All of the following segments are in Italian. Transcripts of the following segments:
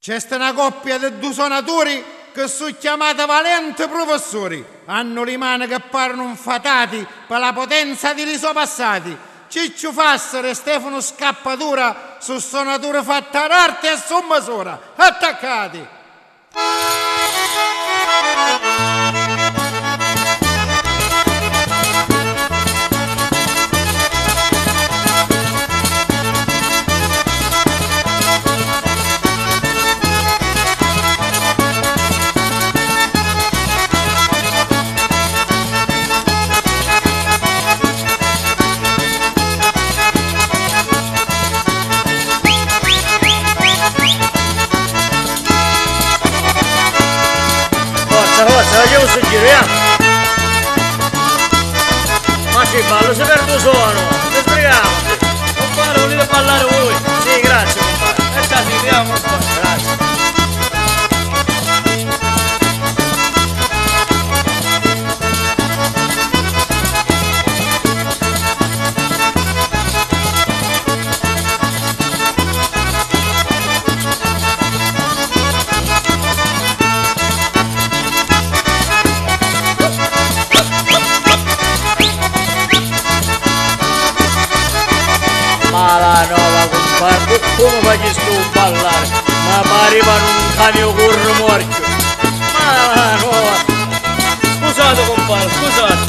C'è sta una coppia di due suonatori che sono chiamati valenti professori. Hanno le mani che parano infatati per la potenza di riso passati. Ciccio Fassero e Stefano Scappatura sono suonatori fatti ad arte e su misura. Attaccati! Io si giro, ma che ballo, se perdo suono, ne sbrighiamoci. Compare, volete ballare voi? Sì, grazie, compare. E già ci vediamo, compare, grazie. La nuova comparto, come faccio a ballare? Ma parevano un cane con un morchio. Ma la nuova, scusate compare, scusate.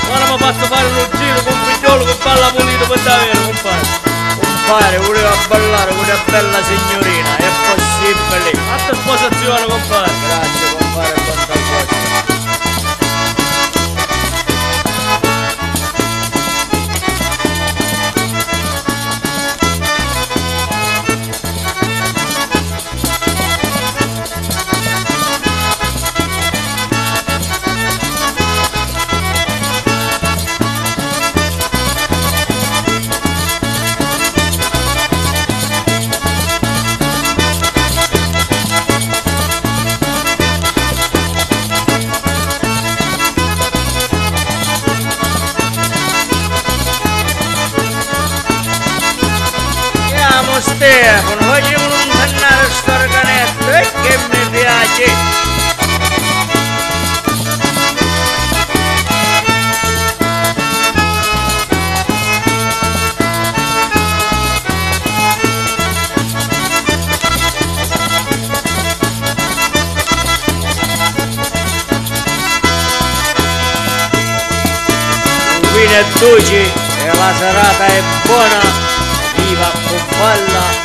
Ora mi ha fatto fare uno giro con un figliolo che balla pulito per davvero compare. Compare, voleva ballare con una bella signorina, è possibile. Fatta sposazione compare. Grazie compare, quanta cosa. Stefano, facciamo allontanare sto organetto che mi piace. Il vino è dolce e la serata è buona. Viva con balla!